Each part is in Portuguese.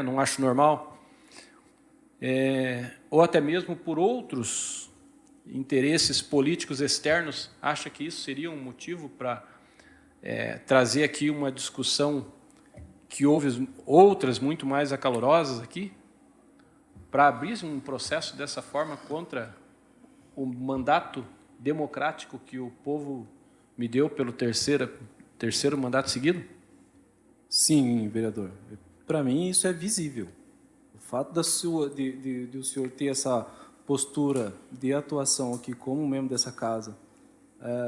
não acho normal, ou até mesmo por outros interesses políticos externos, acha que isso seria um motivo para trazer aqui uma discussão que houve outras muito mais acalorosas aqui, para abrir um processo dessa forma contra o mandato democrático que o povo me deu pelo terceiro mandato seguido? Sim, vereador. Para mim, isso é visível. O fato de o senhor ter essa postura de atuação aqui como membro dessa casa,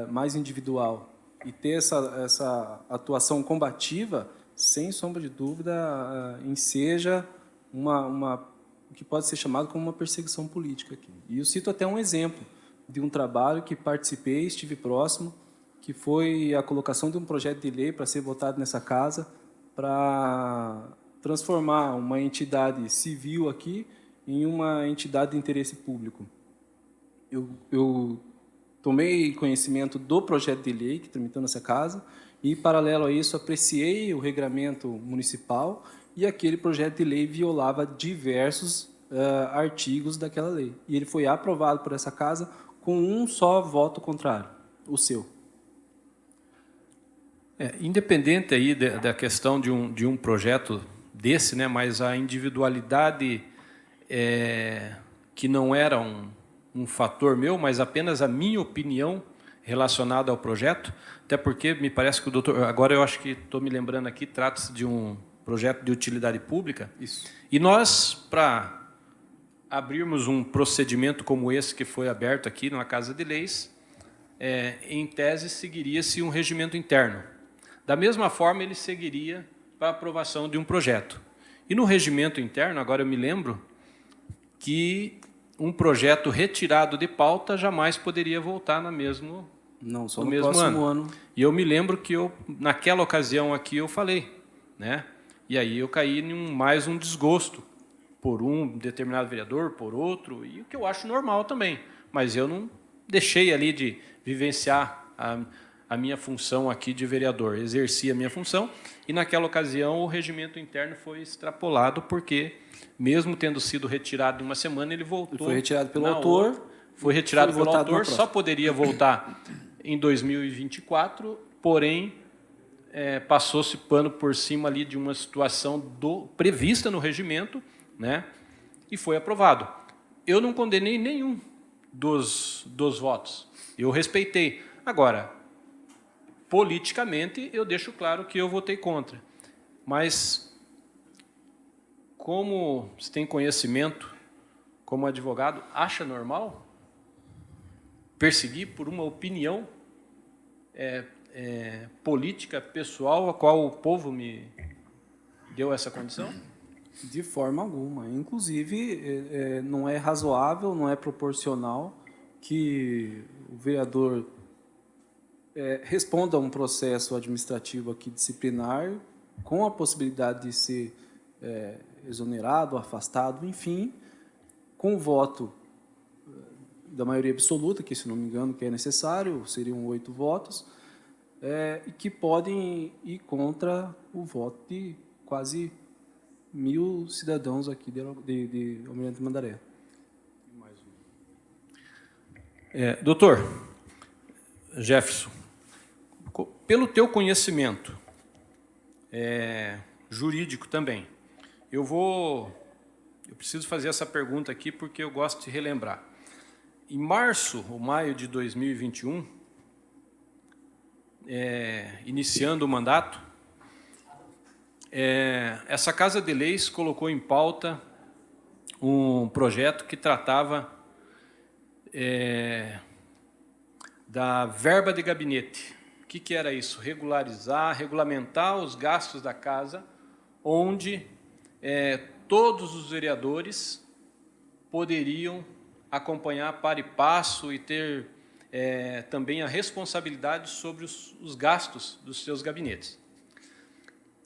mais individual, e ter essa atuação combativa, sem sombra de dúvida, enseja o que pode ser chamado como uma perseguição política aqui. E eu cito até um exemplo de um trabalho que participei, estive próximo, que foi a colocação de um projeto de lei para ser votado nessa casa, para transformar uma entidade civil aqui em uma entidade de interesse público. Eu tomei conhecimento do projeto de lei que tramitou nessa casa e, paralelo a isso, apreciei o regramento municipal e aquele projeto de lei violava diversos artigos daquela lei. E ele foi aprovado por essa casa com um só voto contrário, o seu. Independente aí da questão de um projeto desse, né, mas a individualidade que não era um fator meu, mas apenas a minha opinião relacionada ao projeto, até porque me parece que o doutor, agora eu acho que estou me lembrando aqui, trata-se de um projeto de utilidade pública. Isso. E nós, para abrirmos um procedimento como esse que foi aberto aqui na Casa de Leis, em tese seguiria-se um regimento interno. Da mesma forma, ele seguiria para a aprovação de um projeto. E no regimento interno, agora eu me lembro, que um projeto retirado de pauta jamais poderia voltar no mesmo Não, só no no mesmo próximo ano. E eu me lembro que naquela ocasião aqui eu falei, né? E aí eu caí em mais um desgosto por um determinado vereador, por outro, e o que eu acho normal também. Mas eu não deixei ali de vivenciar a minha função aqui de vereador. Exerci a minha função e naquela ocasião o regimento interno foi extrapolado porque, mesmo tendo sido retirado em uma semana, ele voltou. Foi retirado pelo autor. Foi retirado pelo autor, só poderia voltar em 2024, porém, passou-se pano por cima ali de uma situação prevista no regimento, né, e foi aprovado. Eu não condenei nenhum dos votos, eu respeitei. Agora, politicamente, eu deixo claro que eu votei contra. Mas, como você tem conhecimento, como advogado, acha normal perseguir por uma opinião política, pessoal, a qual o povo me deu essa condição? De forma alguma. Inclusive, não é razoável, não é proporcional que o vereador responda a um processo administrativo aqui disciplinar com a possibilidade de ser exonerado, afastado, enfim, com o voto da maioria absoluta, que, se não me engano, que é necessário, seriam 8 votos, e que podem ir contra o voto de quase 1.000 cidadãos aqui de Almirante Tamandaré. Doutor Jefferson, pelo teu conhecimento jurídico também, eu preciso fazer essa pergunta aqui porque eu gosto de relembrar. Em março ou maio de 2021, iniciando o mandato, essa Casa de Leis colocou em pauta um projeto que tratava da verba de gabinete. O que era isso? Regulamentar os gastos da casa, onde todos os vereadores poderiam acompanhar para e passo e ter também a responsabilidade sobre os gastos dos seus gabinetes.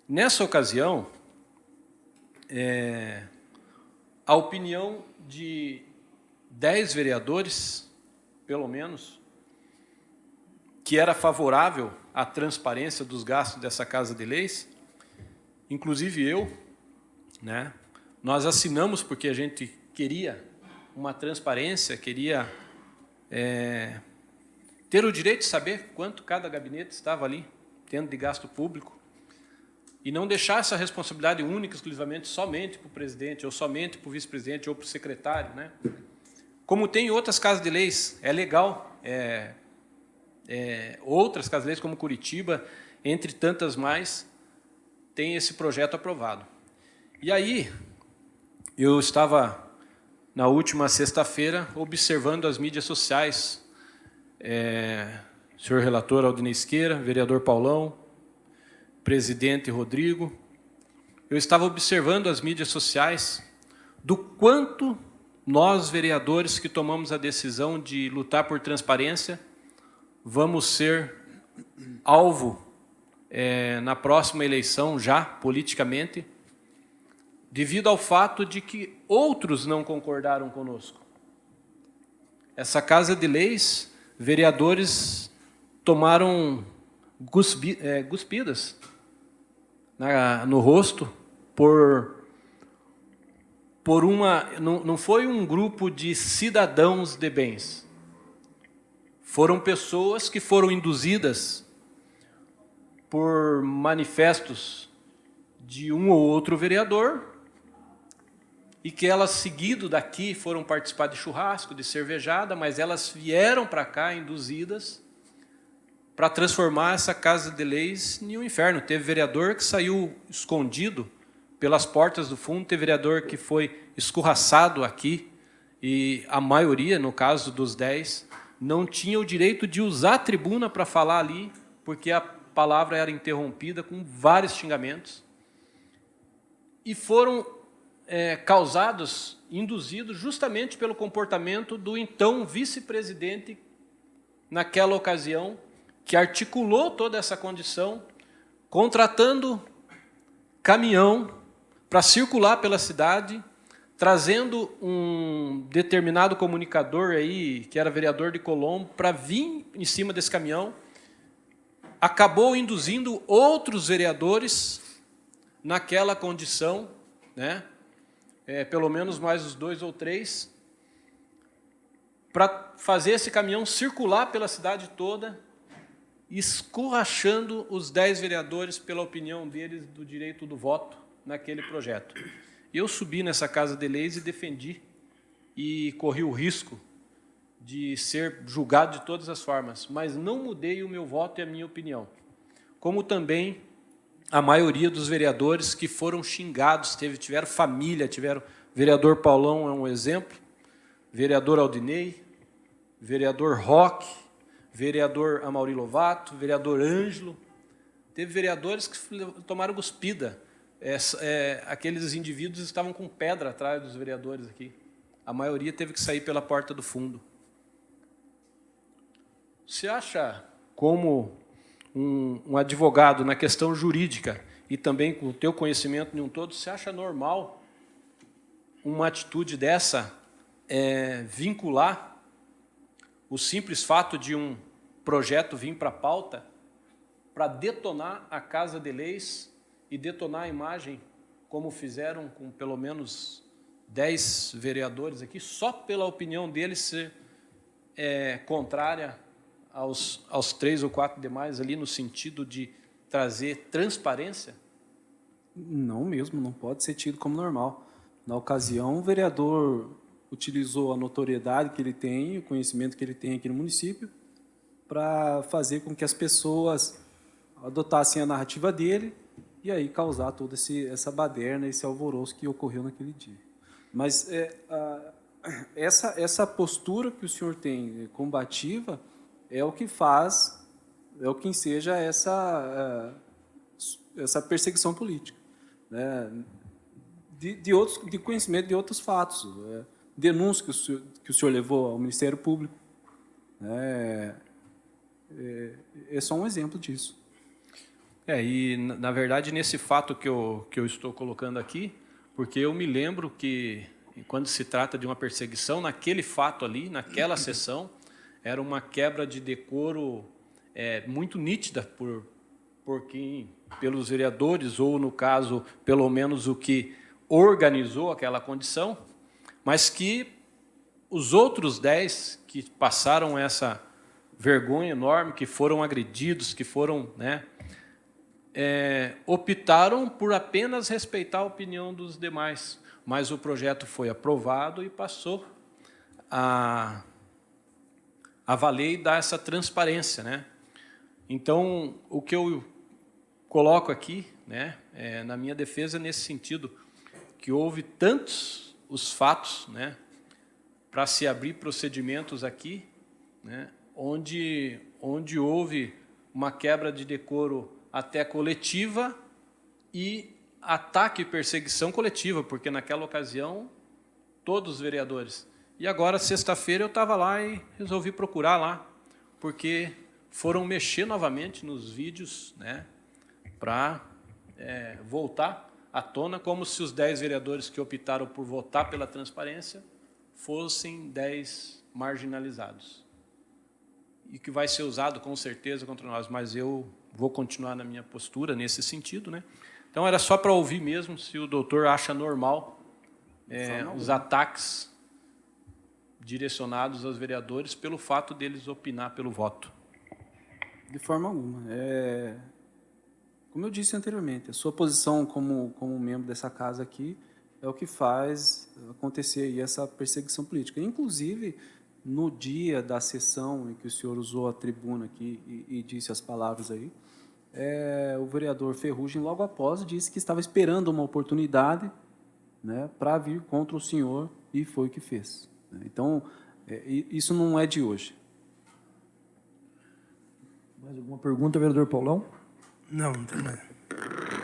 Nessa ocasião, a opinião de 10 vereadores, pelo menos, que era favorável à transparência dos gastos dessa Casa de Leis, inclusive eu, né? Nós assinamos porque a gente queria uma transparência, queria ter o direito de saber quanto cada gabinete estava ali, tendo de gasto público, e não deixar essa responsabilidade única, exclusivamente, somente para o presidente, ou somente para o vice-presidente, ou para o secretário, né? Como tem em outras casas de leis, é legal, outras casas de leis, como Curitiba, entre tantas mais, tem esse projeto aprovado. E aí, eu estava, na última sexta-feira, observando as mídias sociais, senhor relator Aldinei Isqueira, vereador Paulão, presidente Rodrigo, eu estava observando as mídias sociais do quanto nós, vereadores, que tomamos a decisão de lutar por transparência, vamos ser alvo na próxima eleição, já politicamente, devido ao fato de que outros não concordaram conosco. Essa Casa de Leis, vereadores tomaram cuspidas no rosto por uma... Não foi um grupo de cidadãos de bens. Foram pessoas que foram induzidas por manifestos de um ou outro vereador e que elas, seguido daqui, foram participar de churrasco, de cervejada, mas elas vieram para cá induzidas para transformar essa Casa de Leis em um inferno. Teve vereador que saiu escondido pelas portas do fundo, teve vereador que foi escorraçado aqui, e a maioria, no caso dos 10, não tinha o direito de usar a tribuna para falar ali, porque a palavra era interrompida com vários xingamentos, e foram causados, induzidos justamente pelo comportamento do então vice-presidente naquela ocasião, que articulou toda essa condição, contratando caminhão para circular pela cidade, trazendo um determinado comunicador aí, que era vereador de Colombo, para vir em cima desse caminhão, acabou induzindo outros vereadores naquela condição, né? Pelo menos mais os 2 ou 3, para fazer esse caminhão circular pela cidade toda, escorrachando os 10 vereadores pela opinião deles do direito do voto naquele projeto. Eu subi nessa Casa de Leis e defendi, e corri o risco de ser julgado de todas as formas, mas não mudei o meu voto e a minha opinião. Como também a maioria dos vereadores que foram xingados, tiveram família, vereador Paulão é um exemplo, vereador Aldinei, vereador Roque, vereador Amaury Lovato, vereador Ângelo. Teve vereadores que tomaram cuspida. Aqueles indivíduos estavam com pedra atrás dos vereadores aqui. A maioria teve que sair pela porta do fundo. Você acha, como um advogado na questão jurídica e também com o teu conhecimento em um todo, você acha normal uma atitude dessa vincular o simples fato de um projeto vir para a pauta para detonar a Casa de Leis e detonar a imagem, como fizeram com pelo menos 10 vereadores aqui, só pela opinião deles ser contrária aos 3 ou 4 demais ali, no sentido de trazer transparência? Não mesmo, não pode ser tido como normal. Na ocasião, o vereador utilizou a notoriedade que ele tem, o conhecimento que ele tem aqui no município, para fazer com que as pessoas adotassem a narrativa dele e aí causar toda essa baderna, esse alvoroço que ocorreu naquele dia. Mas essa postura que o senhor tem combativa é o que faz, é o que enseja essa perseguição política, né? De conhecimento de outros fatos, denúncias que o senhor levou ao Ministério Público, é só um exemplo disso. E, na verdade, nesse fato que eu estou colocando aqui, porque eu me lembro que, quando se trata de uma perseguição, naquele fato ali, naquela sessão, era uma quebra de decoro muito nítida pelos vereadores, ou, no caso, pelo menos o que organizou aquela condição, mas que os outros 10 que passaram essa vergonha enorme, que foram agredidos, que foram, né, optaram por apenas respeitar a opinião dos demais. Mas o projeto foi aprovado e passou a valer e dar essa transparência, né? Então, o que eu coloco aqui, né, na minha defesa, nesse sentido, que houve tantos os fatos, né, para se abrir procedimentos aqui, né, onde houve uma quebra de decoro até coletiva e ataque e perseguição coletiva, porque naquela ocasião, todos os vereadores. E agora, sexta-feira, eu estava lá e resolvi procurar lá, porque foram mexer novamente nos vídeos, né, para voltar à tona, como se os 10 vereadores que optaram por votar pela transparência fossem 10 marginalizados. E que vai ser usado, com certeza, contra nós, mas eu vou continuar na minha postura nesse sentido, né? Então, era só para ouvir mesmo se o doutor acha normal os ataques direcionados aos vereadores pelo fato deles opinar pelo voto. De forma alguma. Como eu disse anteriormente, a sua posição como membro dessa casa aqui é o que faz acontecer aí essa perseguição política. Inclusive, no dia da sessão em que o senhor usou a tribuna aqui e disse as palavras aí, o vereador Ferrugem, logo após, disse que estava esperando uma oportunidade, né, para vir contra o senhor, e foi o que fez. Então, isso não é de hoje. Mais alguma pergunta, vereador Paulão? Não, não tem mais.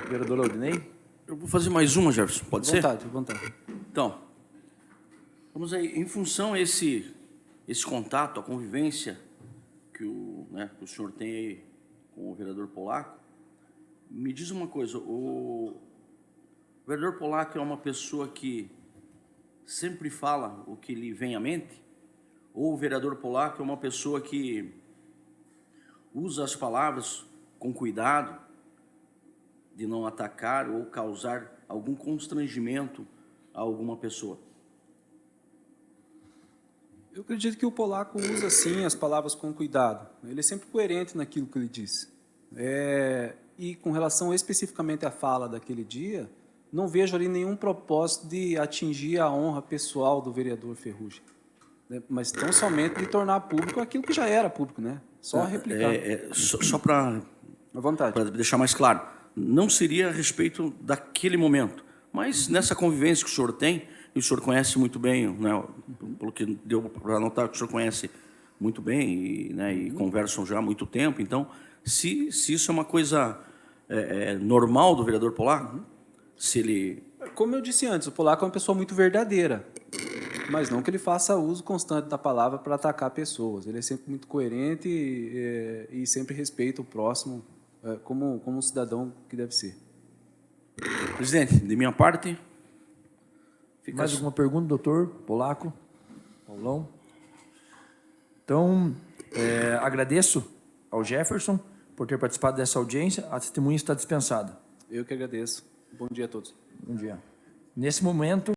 Vereador Aldinei? Eu vou fazer mais uma, Jefferson, pode ser? À vontade. Então, vamos aí, em função a esse contato, a convivência que o senhor tem aí com o vereador Polaco, me diz uma coisa, o vereador Polaco é uma pessoa que sempre fala o que lhe vem à mente? Ou o vereador Polaco é uma pessoa que usa as palavras com cuidado, de não atacar ou causar algum constrangimento a alguma pessoa? Eu acredito que o Polaco usa, sim, as palavras com cuidado. Ele é sempre coerente naquilo que ele diz. E com relação especificamente à fala daquele dia, não vejo ali nenhum propósito de atingir a honra pessoal do vereador Ferrugem, né? Mas tão somente de tornar público aquilo que já era público, né? Só replicar. Só para À vontade. deixar mais claro, não seria a respeito daquele momento, mas nessa convivência que o senhor tem, e o senhor conhece muito bem, né, pelo que deu para notar, que o senhor conhece muito bem e conversam já há muito tempo, então, se isso é uma coisa normal do vereador Polaco, se ele... Como eu disse antes, o Polaco é uma pessoa muito verdadeira, mas não que ele faça uso constante da palavra para atacar pessoas. Ele é sempre muito coerente e sempre respeita o próximo como um cidadão que deve ser. Presidente, de minha parte... Mais alguma pergunta, doutor Polaco? Paulão? Então, agradeço ao Jefferson por ter participado dessa audiência. A testemunha está dispensada. Eu que agradeço. Bom dia a todos. Bom dia. Nesse momento...